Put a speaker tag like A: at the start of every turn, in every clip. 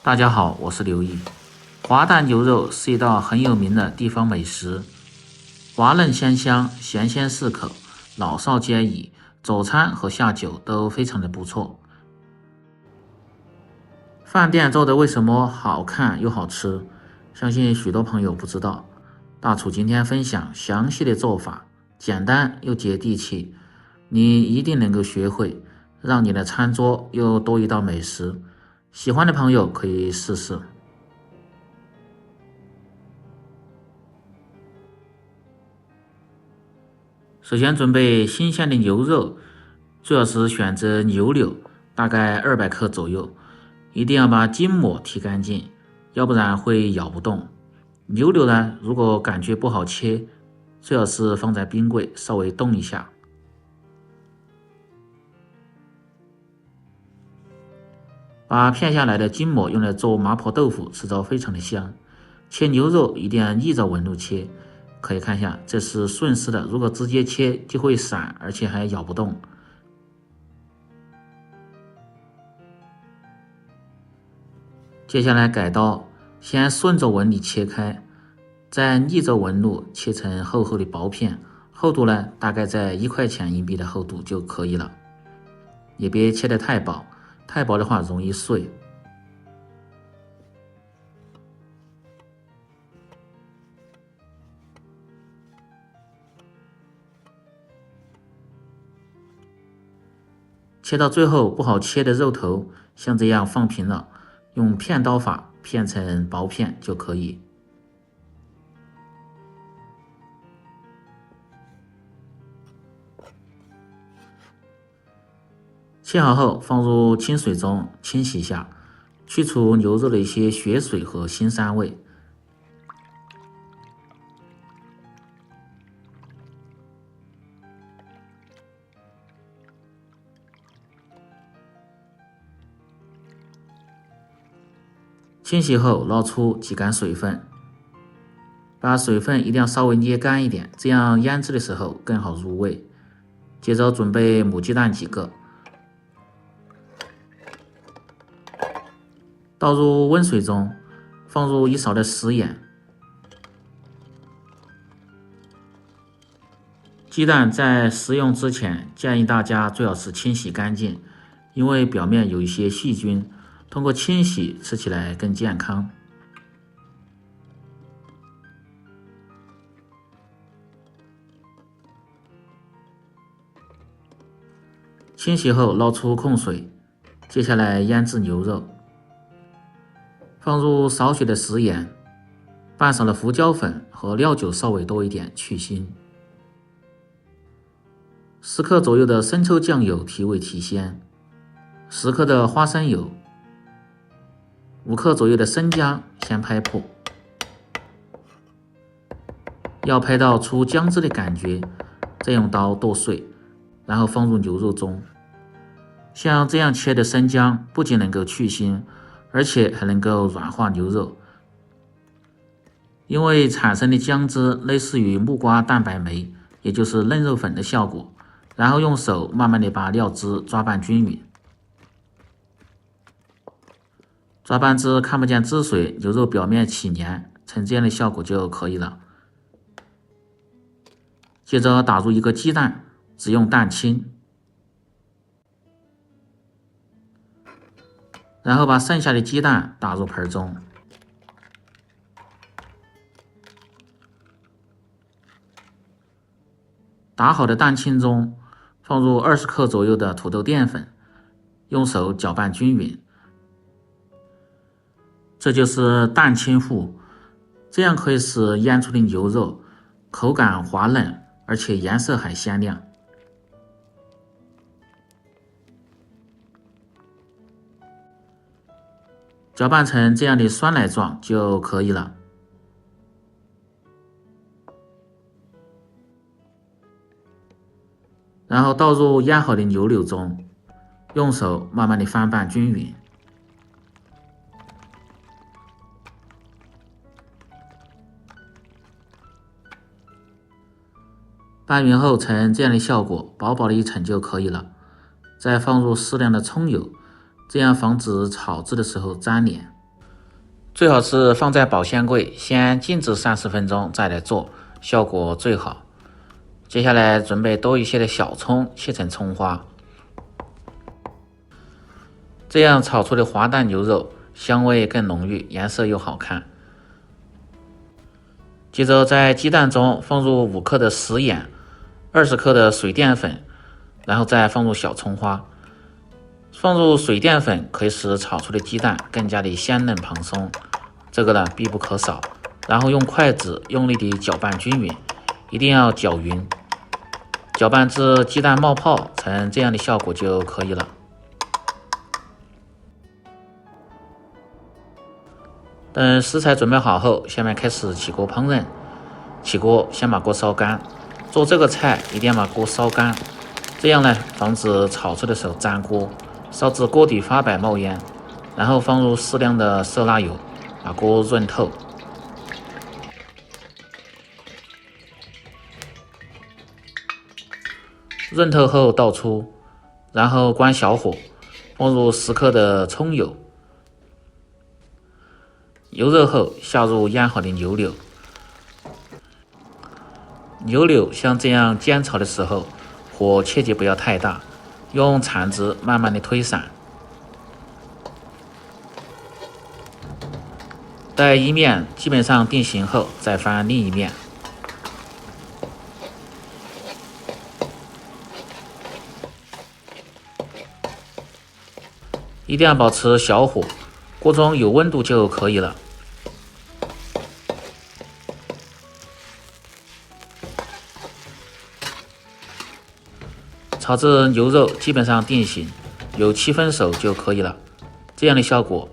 A: 大家好，我是刘毅。滑蛋牛肉是一道很有名的地方美食，滑嫩鲜香，咸鲜适口，老少皆宜，早餐和下酒都非常的不错。饭店做的为什么好看又好吃？相信许多朋友不知道。大厨今天分享详细的做法，简单又接地气，你一定能够学会，让你的餐桌又多一道美食。喜欢的朋友可以试试。首先准备新鲜的牛肉，最好是选择牛柳，大概200克左右，一定要把筋膜剔干净，要不然会咬不动。牛柳呢，如果感觉不好切，最好是放在冰柜稍微冻一下。把片下来的筋膜用来做麻婆豆腐，吃着非常的香。切牛肉一定要逆着纹路切，可以看一下，这是顺势的，如果直接切就会散，而且还咬不动。接下来改刀，先顺着纹理切开，再逆着纹路切成厚厚的薄片，厚度呢大概在1块钱硬币的厚度就可以了，也别切得太薄，太薄的话容易碎。切到最后不好切的肉头，像这样放平了，用片刀法片成薄片就可以。切好后放入清水中清洗一下，去除牛肉的一些血水和腥膻味。清洗后捞出挤干水分，把水分一定要稍微捏干一点，这样腌制的时候更好入味。接着准备母鸡蛋几个，倒入温水中，放入1勺的食盐。鸡蛋在食用之前，建议大家最好是清洗干净，因为表面有一些细菌，通过清洗吃起来更健康。清洗后捞出控水，接下来腌制牛肉，放入少许的食盐，半勺的胡椒粉和料酒稍微多一点去腥，10克左右的生抽酱油提味提鲜，10克的花生油，5克左右的生姜先拍破，要拍到出姜汁的感觉，再用刀剁碎，然后放入牛肉中。像这样切的生姜不仅能够去腥，而且还能够软化牛肉，因为产生的姜汁类似于木瓜蛋白酶，也就是嫩肉粉的效果。然后用手慢慢的把料汁抓拌均匀，抓拌至看不见汁水，牛肉表面起黏，呈这样的效果就可以了。接着打入1个鸡蛋，只用蛋清，然后把剩下的鸡蛋打入盆中，打好的蛋清中放入20克左右的土豆淀粉，用手搅拌均匀。这就是蛋清糊，这样可以使腌出的牛肉口感滑嫩，而且颜色还鲜亮。搅拌成这样的酸奶状就可以了。然后倒入腌好的牛柳中，用手慢慢的翻拌均匀。拌匀后呈这样的效果，薄薄的一层就可以了。再放入适量的葱油，这样防止炒制的时候粘连。最好是放在保鲜柜，先静置30分钟再来做，效果最好。接下来准备多一些的小葱，切成葱花。这样炒出的滑蛋牛肉香味更浓郁，颜色又好看。接着在鸡蛋中放入5克的食盐，20克的水淀粉，然后再放入小葱花。放入水淀粉可以使炒出的鸡蛋更加的鲜嫩蓬松，这个呢必不可少。然后用筷子用力的搅拌均匀，一定要搅匀，搅拌至鸡蛋冒泡成这样的效果就可以了。等食材准备好后，下面开始起锅烹饪。起锅先把锅烧干，做这个菜一定要把锅烧干，这样呢防止炒出的时候粘锅。烧至锅底发白冒烟，然后放入适量的色拉油，把锅润透。润透后倒出，然后关小火，放入10克的葱油。油热后下入腌好的牛柳。牛柳像这样煎炒的时候，火切记不要太大，用铲子慢慢的推散。待一面基本上定型后，再翻另一面。一定要保持小火，锅中有温度就可以了。炒至牛肉基本上定型，有7分熟就可以了。这样的效果，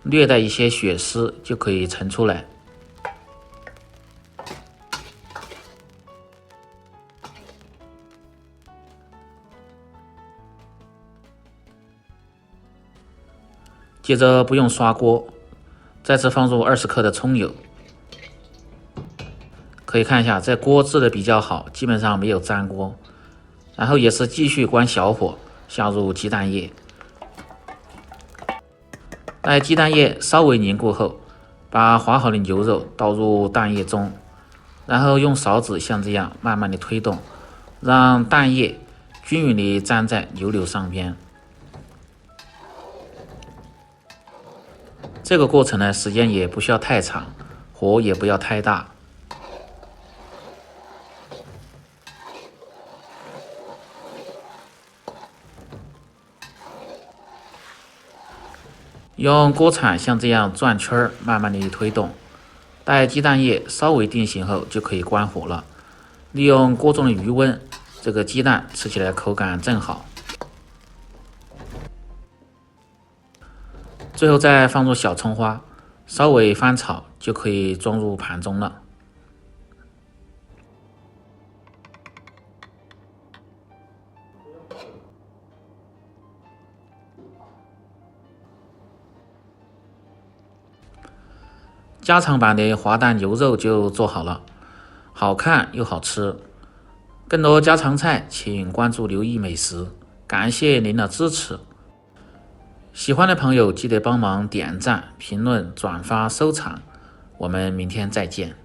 A: 略带一些血丝就可以盛出来。接着不用刷锅，再次放入20克的葱油。可以看一下，这锅制的比较好，基本上没有粘锅。然后也是继续关小火，下入鸡蛋液。待鸡蛋液稍微凝固后，把划好的牛肉倒入蛋液中，然后用勺子像这样慢慢的推动，让蛋液均匀的粘在牛柳上边。这个过程呢，时间也不需要太长，火也不要太大。用锅铲像这样转圈，慢慢的推动。待鸡蛋液稍微定型后，就可以关火了。利用锅中的余温，这个鸡蛋吃起来口感正好。最后再放入小葱花，稍微翻炒就可以装入盘中了。家常版的滑蛋牛肉就做好了，好看又好吃。更多家常菜，请关注刘毅美食。感谢您的支持。喜欢的朋友记得帮忙点赞、评论、转发、收藏。我们明天再见。